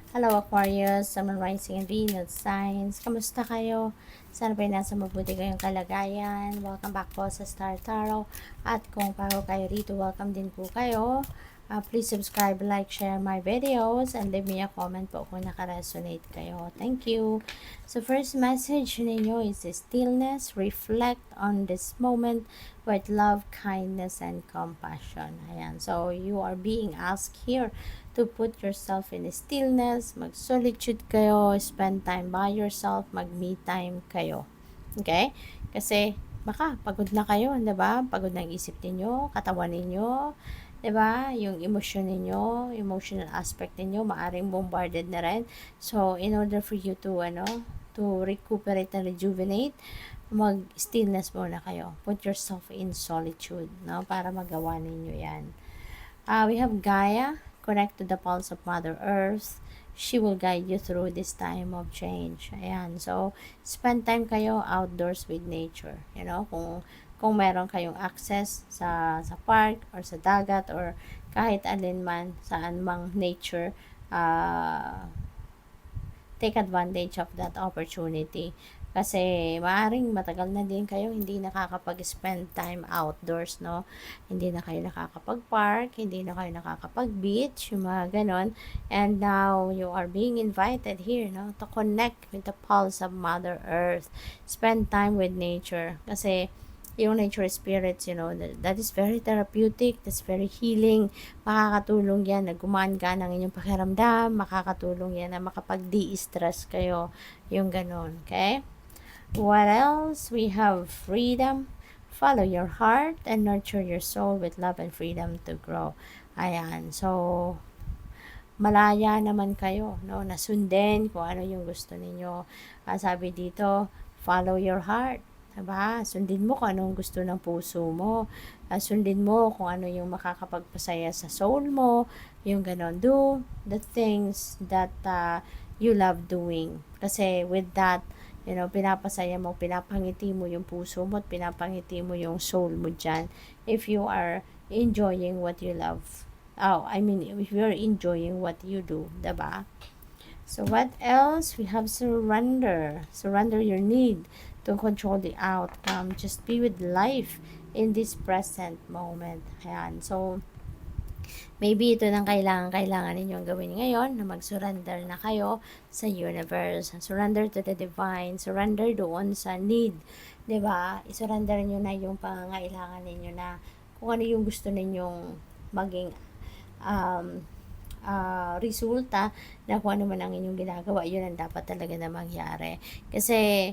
Hello Aquarius, Sun, Moon, Rising, and Venus signs. Kamusta kayo? Sana ba'y nasa mabuti kayong kalagayan? Welcome back po sa Star Tarot. At kung bago kayo rito, welcome din po kayo. Please subscribe, like, share my videos, and leave me a comment po kung nakaresonate kayo. Thank you. So first message ninyo is stillness. Reflect on this moment with love, kindness, and compassion. Ayan. So you are being asked here to put yourself in stillness, mag-solitude kayo, spend time by yourself, mag-me time kayo. Okay? Kasi baka pagod na kayo, 'di ba? Pagod na ang isip niyo, katawan niyo, 'di ba? Yung emosyon niyo, emotional aspect niyo maaring bombarded na rin. So, in order for you to to recuperate and rejuvenate, mag-stillness muna kayo. Put yourself in solitude, no? Para magawa ninyo 'yan. We have Gaia, connect to the pulse of Mother Earth. She will guide you through this time of change. Ayan. So, spend time kayo outdoors with nature. You know, kung meron kayong access sa park or sa dagat or kahit alin man, saan mang nature, take advantage of that opportunity. Kasi maaring matagal na din kayo hindi nakakapag-spend time outdoors, no? Hindi na kayo nakakapag-park, hindi na kayo nakakapag-beach, yung mga ganon. And now, you are being invited here, no? To connect with the pulse of Mother Earth. Spend time with nature. Kasi, yung nature spirits, that is very therapeutic, that's very healing. Makakatulong yan na gumaan-gaan ang inyong pakiramdam, makakatulong yan na makapag-de-stress kayo, yung ganon, okay? What else? We have freedom. Follow your heart and nurture your soul with love and freedom to grow. Ayan, so malaya naman kayo, no? Nasundin kung ano yung gusto ninyo. Sabi dito, follow your heart. Diba? Sundin mo kung anong gusto ng puso mo. Sundin mo kung ano yung makakapagpasaya sa soul mo. Yung ganon. Do the things that you love doing. Kasi with that, pinapasaya mo, pinapangiti mo yung puso mo at pinapangiti mo yung soul mo dyan. If you are enjoying what you love. If you're enjoying what you do, diba? So what else? We have surrender. Surrender your need to control the outcome. Just be with life in this present moment. Ayan. So, maybe ito nang kailangan ninyong gawin ngayon na mag-surrender na kayo sa universe. Surrender to the divine. Surrender doon sa need. 'Di ba? I-surrender nyo na yung pangangailangan ninyo na kung ano yung gusto ninyong maging resulta na kung ano man ang inyong ginagawa, yun ang dapat talaga na mangyari. Kasi,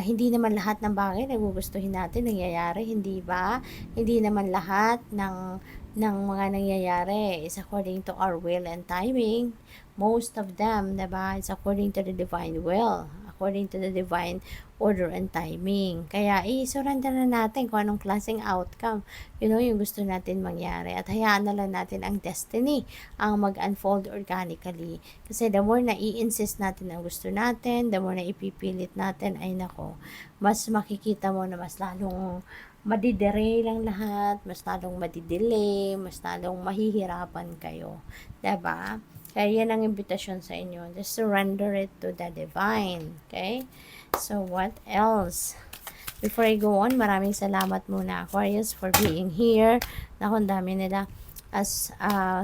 hindi naman lahat ng bagay na gugustuhin natin nangyayari, hindi ba? Hindi naman lahat ng mga nangyayari is according to our will and timing. Most of them, diba, is according to the divine will, according to the divine order and timing. Kaya, i-surrender na natin kung anong klaseng outcome, yung gusto natin mangyari. At hayaan na lang natin ang destiny ang mag-unfold organically. Kasi the more na i-insist natin ang gusto natin, the more na ipipilit natin, ay nako, mas makikita mo na mas lalong madidelay lang lahat, mas lalong madidelay, mas lalong mahihirapan kayo. Diba? Kaya yan ang imbitasyon sa inyo. Just surrender it to the divine. Okay? So, what else? Before I go on, maraming salamat muna, Aquarius, for being here. Naku, ang dami nila.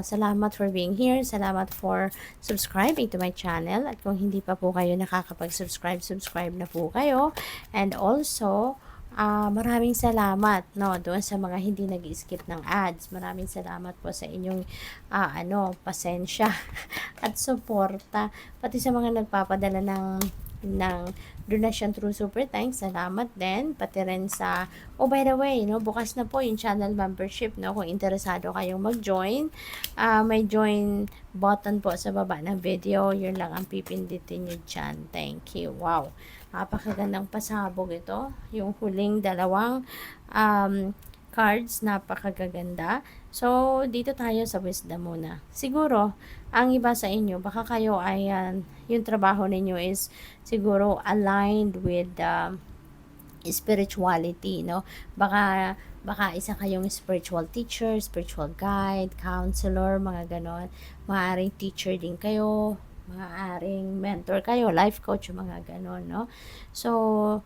Salamat for being here. Salamat for subscribing to my channel. At kung hindi pa po kayo nakakapag-subscribe, subscribe na po kayo. And also, maraming salamat doon sa mga hindi nag-skip ng ads. Maraming salamat po sa inyong pasensya at suporta, pati sa mga nagpapadala ng donation through super thanks, salamat din, pati rin sa by the way, bukas na po yung channel membership, kung interesado kayong mag-join, may join button po sa baba ng video, yun lang ang pipindutin nyo dyan. Thank you. Wow, napakagandang pasabog ito, yung huling dalawang cards, napakagaganda. So, dito tayo sa wisdom muna. Siguro, ang iba sa inyo, baka kayo ay, yung trabaho ninyo is siguro aligned with spirituality, no? Baka isa kayong spiritual teacher, spiritual guide, counselor, mga ganon. Maaaring teacher din kayo, maaaring mentor kayo, life coach, mga gano'n, no? So,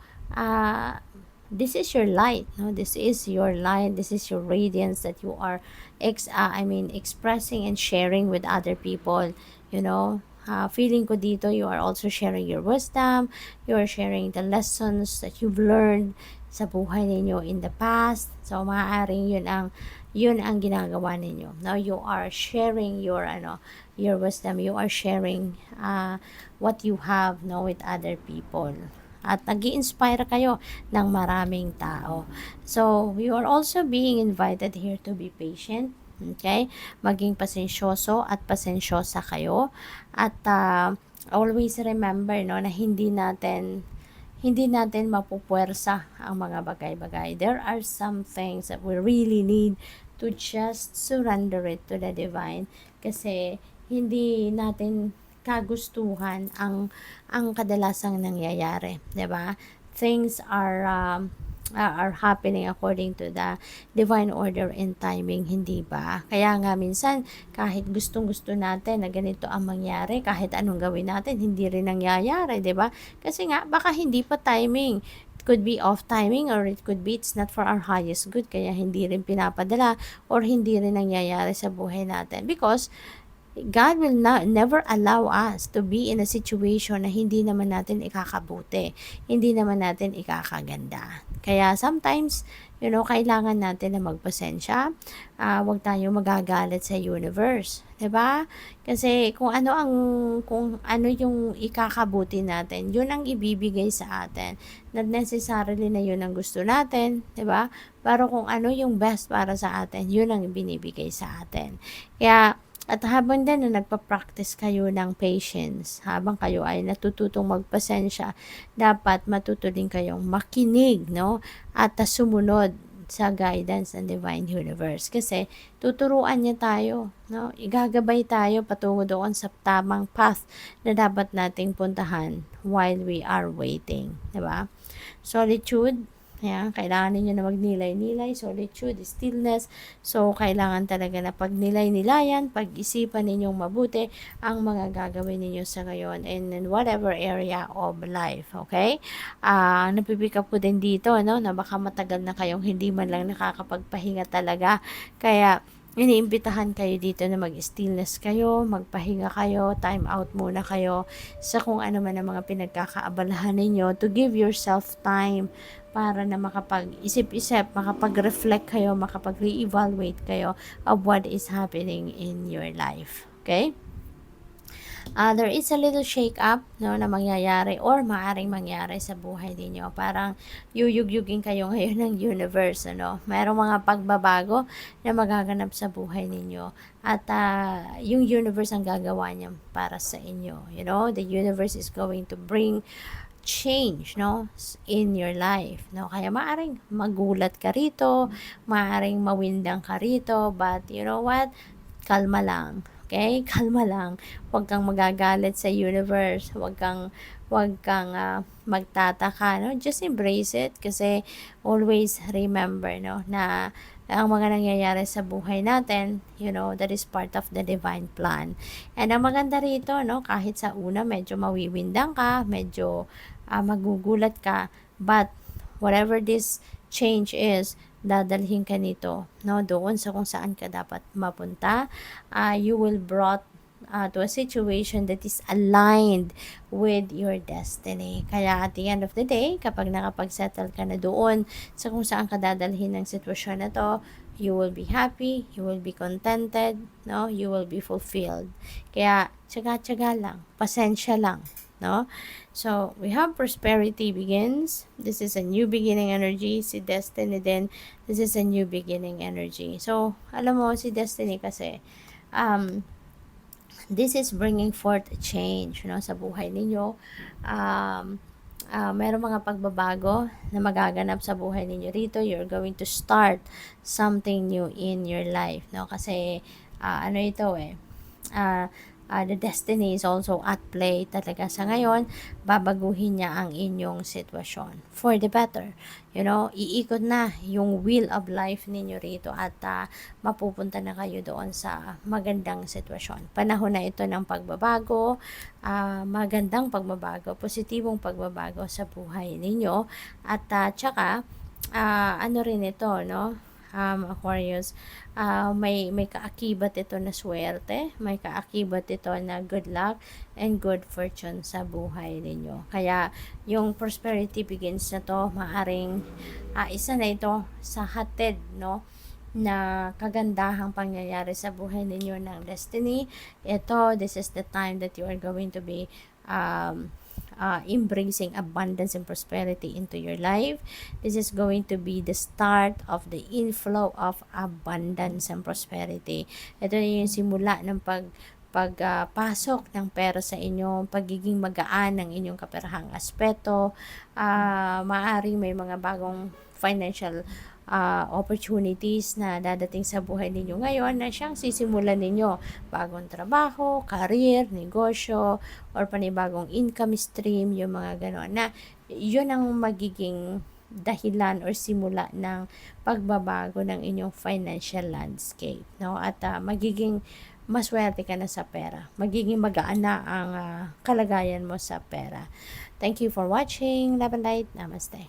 this is your light, no? This is your light, this is your radiance that you are expressing and sharing with other people, you know. Feeling ko dito, you are also sharing your wisdom, you are sharing the lessons that you've learned sa buhay ninyo in the past. So, maaaring yun ang ginagawa ninyo. Now, you are sharing your wisdom, you are sharing what you have, no, with other people. At nag-i-inspire kayo ng maraming tao. So, you are also being invited here to be patient. Okay? Maging pasensyoso at pasensyosa kayo. At always remember, no, na hindi natin mapupuwersa ang mga bagay-bagay. There are some things that we really need to just surrender it to the divine. Kasi hindi natin kagustuhan ang kadalasang nangyayari, 'di ba? Things are happening according to the divine order and timing, hindi ba? Kaya nga minsan, kahit gustong-gusto natin na ganito ang mangyari, kahit anong gawin natin, hindi rin nangyayari, di ba? Kasi nga, baka hindi pa timing. It could be off timing, or it could be it's not for our highest good, kaya hindi rin pinapadala or hindi rin nangyayari sa buhay natin. Because God will never allow us to be in a situation na hindi naman natin ikakabuti, hindi naman natin ikakaganda. Kaya sometimes, kailangan natin na magpasensya. Huwag tayo magagalit sa universe, 'di ba? Kasi kung ano yung ikakabuti natin, yun ang ibibigay sa atin. Not necessarily na yun ang gusto natin, 'di ba? Pero kung ano yung best para sa atin, yun ang binibigay sa atin. Kaya at habang din na nagpa-practice kayo ng patience, habang kayo ay natututong magpasensya, dapat matuto din kayong makinig, no? At sumunod sa guidance ng Divine Universe. Kasi tuturuan niya tayo, no? Igagabay tayo patungo doon sa tamang path na dapat nating puntahan while we are waiting, 'di ba? Solitude, kailangan ninyo na magnilay-nilay, solitude, stillness. So, kailangan talaga na pagnilay-nilayan, pag-isipan ninyong mabuti ang mga gagawin ninyo sa ngayon and in whatever area of life, okay? Napipick up ko din dito, no, na baka matagal na kayong hindi man lang nakakapagpahinga talaga. Kaya, iniimbitahan kayo dito na mag-stillness kayo, magpahinga kayo, time out muna kayo sa kung ano man ang mga pinagkakaabalahan ninyo, to give yourself time para na makapag-isip-isip, makapag-reflect kayo, makapag-re-evaluate kayo of what is happening in your life. Okay? There is a little shake-up, no, na mangyayari or maaring mangyari sa buhay ninyo. Parang yuyugyugin kayo ngayon ng universe, ano. Mayroong mga pagbabago na magaganap sa buhay ninyo. At yung universe ang gagawa niya para sa inyo. The universe is going to bring change, no, in your life, no. Kaya maaring magulat ka rito, maaring mawindang ka rito, but you know what, kalma lang, okay? Kalma lang, huwag kang magagalit sa universe, huwag kang magtataka, no. Just embrace it, kasi always remember, no, na ang mga nangyayari sa buhay natin, that is part of the divine plan. And ang maganda rito, no, kahit sa una medyo mawiwindang ka, medyo magugulat ka, but whatever this change is, dadalhin ka nito, no, doon sa kung saan ka dapat mapunta. You will brought to a situation that is aligned with your destiny. Kaya at the end of the day, kapag nakapag-settle ka na doon sa kung saan ka dadalhin ng sitwasyon na to, you will be happy, you will be contented, no? You will be fulfilled. Kaya tsaga-tsaga lang, pasensya lang, no? So, we have prosperity begins. This is a new beginning energy. Si Destiny din, this is a new beginning energy. So, alam mo, si Destiny kasi, this is bringing forth a change, no, sa buhay ninyo. Merong mga pagbabago na magaganap sa buhay ninyo rito. You're going to start something new in your life, no? Kasi, the destiny is also at play talaga sa ngayon. Babaguhin niya ang inyong sitwasyon for the better. Iikot na yung wheel of life ninyo rito at mapupunta na kayo doon sa magandang sitwasyon. Panahon na ito ng pagbabago, magandang pagbabago, positibong pagbabago sa buhay ninyo at tsaka ano rin ito, no? Aquarius, may kaakibat ito na swerte, may kaakibat ito na good luck and good fortune sa buhay ninyo. Kaya yung prosperity begins na to, maaring isa na ito sa hatid, no, na kagandahang pangyayari sa buhay ninyo ng destiny. This is the time that you are going to be embracing abundance and prosperity into your life. This is going to be the start of the inflow of abundance and prosperity. Ito yung simula ng pagpasok ng pera sa inyo, pagiging magaan ng inyong kaperahang aspeto, maaaring may mga bagong financial opportunities na dadating sa buhay ninyo ngayon na siyang sisimulan ninyo. Bagong trabaho, career, negosyo, or panibagong income stream, yung mga gano'n. Na yun ang magiging dahilan or simula ng pagbabago ng inyong financial landscape. No? At magiging maswerte ka na sa pera. Magiging magaan na ang kalagayan mo sa pera. Thank you for watching. Love and light. Namaste.